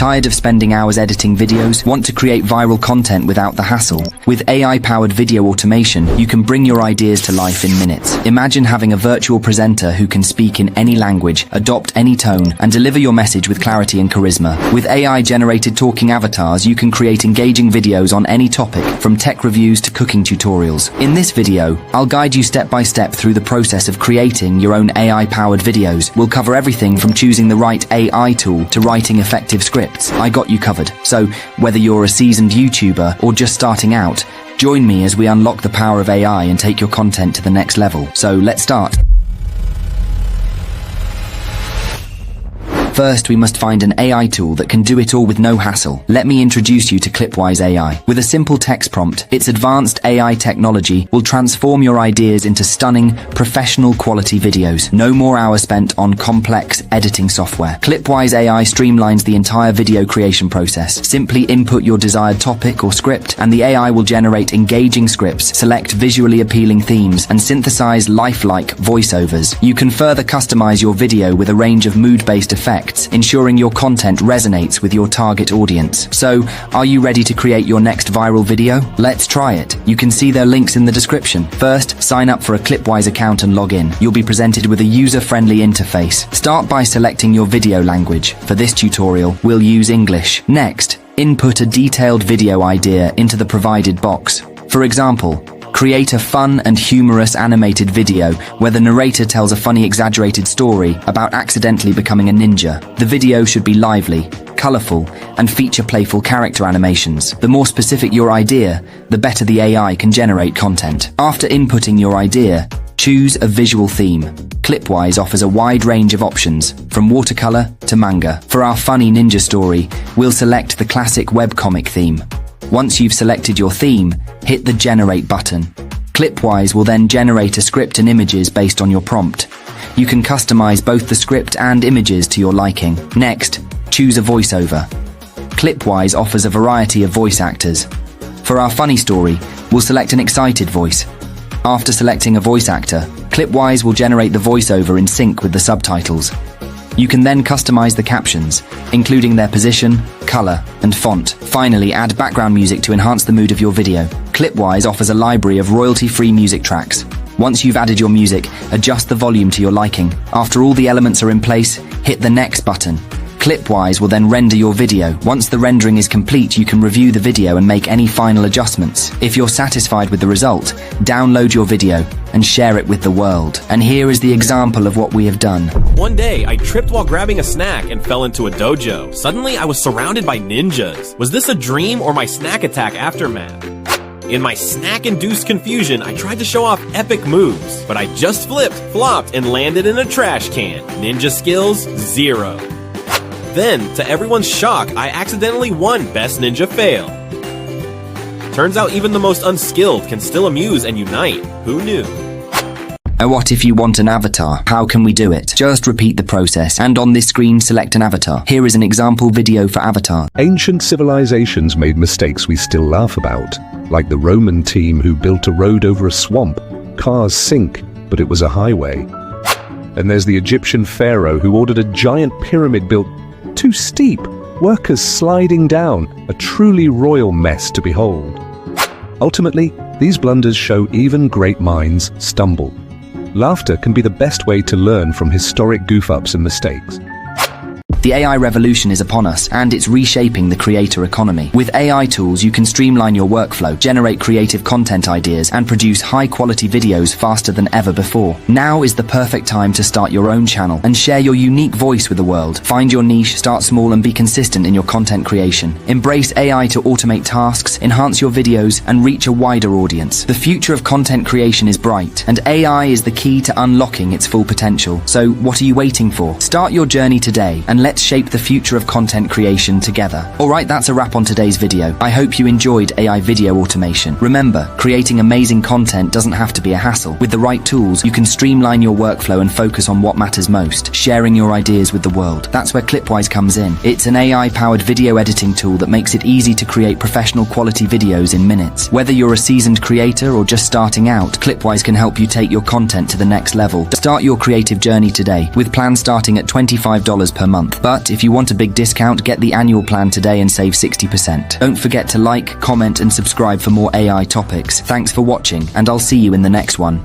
Tired of spending hours editing videos? Want to create viral content without the hassle? With AI-powered video automation, you can bring your ideas to life in minutes. Imagine having a virtual presenter who can speak in any language, adopt any tone, and deliver your message with clarity and charisma. With AI-generated talking avatars, you can create engaging videos on any topic, from tech reviews to cooking tutorials. In this video, I'll guide you step by step through the process of creating your own AI-powered videos. We'll cover everything from choosing the right AI tool to writing effective scripts. I got you covered. So, whether you're a seasoned YouTuber or just starting out, join me as we unlock the power of AI and take your content to the next level. So, let's start. First, we must find an AI tool that can do it all with no hassle. Let me introduce you to Clipwise AI. With a simple text prompt, its advanced AI technology will transform your ideas into stunning, professional quality videos. No more hours spent on complex editing software. Clipwise AI streamlines the entire video creation process. Simply input your desired topic or script, and the AI will generate engaging scripts, select visually appealing themes, and synthesize lifelike voiceovers. You can further customize your video with a range of mood-based effects, ensuring your content resonates with your target audience. So, are you ready to create your next viral video? Let's try it. You can see their links in the description. First, sign up for a Clipwise account and log in. You'll be presented with a user-friendly interface. Start by selecting your video language. For this tutorial, we'll use English. Next, input a detailed video idea into the provided box. For example, create a fun and humorous animated video where the narrator tells a funny exaggerated story about accidentally becoming a ninja. The video should be lively, colorful, and feature playful character animations. The more specific your idea, the better the AI can generate content. After inputting your idea, choose a visual theme. Clipwise offers a wide range of options, from watercolor to manga. For our funny ninja story, we'll select the classic webcomic theme. Once you've selected your theme, hit the Generate button. Clipwise will then generate a script and images based on your prompt. You can customize both the script and images to your liking. Next, choose a voiceover. Clipwise offers a variety of voice actors. For our funny story, we'll select an excited voice. After selecting a voice actor, Clipwise will generate the voiceover in sync with the subtitles. You can then customize the captions, including their position, color, and font. Finally, add background music to enhance the mood of your video. Clipwise offers a library of royalty-free music tracks. Once you've added your music, adjust the volume to your liking. After all the elements are in place, hit the Next button. Clipwise will then render your video. Once the rendering is complete, you can review the video and make any final adjustments. If you're satisfied with the result, download your video and share it with the world. And here is the example of what we have done. One day, I tripped while grabbing a snack and fell into a dojo. Suddenly, I was surrounded by ninjas. Was this a dream or my snack attack aftermath? In my snack-induced confusion, I tried to show off epic moves, but I just flipped, flopped, and landed in a trash can. Ninja skills, 0. Then, to everyone's shock, I accidentally won Best Ninja Fail. Turns out even the most unskilled can still amuse and unite. Who knew? And what if you want an avatar? How can we do it? Just repeat the process, and on this screen select an avatar. Here is an example video for avatar. Ancient civilizations made mistakes we still laugh about, like the Roman team who built a road over a swamp. Cars sink, but it was a highway. And there's the Egyptian pharaoh who ordered a giant pyramid built too steep, workers sliding down, a truly royal mess to behold. Ultimately, these blunders show even great minds stumble. Laughter can be the best way to learn from historic goof-ups and mistakes. The AI revolution is upon us, and it's reshaping the creator economy. With AI tools, you can streamline your workflow, generate creative content ideas, and produce high-quality videos faster than ever before. Now is the perfect time to start your own channel and share your unique voice with the world. Find your niche, start small, and be consistent in your content creation. Embrace AI to automate tasks, enhance your videos, and reach a wider audience. The future of content creation is bright, and AI is the key to unlocking its full potential. So, what are you waiting for? Start your journey today, and let's shape the future of content creation together. Alright, that's a wrap on today's video. I hope you enjoyed AI video automation. Remember, creating amazing content doesn't have to be a hassle. With the right tools, you can streamline your workflow and focus on what matters most, sharing your ideas with the world. That's where Clipwise comes in. It's an AI-powered video editing tool that makes it easy to create professional quality videos in minutes. Whether you're a seasoned creator or just starting out, Clipwise can help you take your content to the next level. Start your creative journey today, with plans starting at $25 per month. But if you want a big discount, get the annual plan today and save 60%. Don't forget to like, comment, and subscribe for more AI topics. Thanks for watching, and I'll see you in the next one.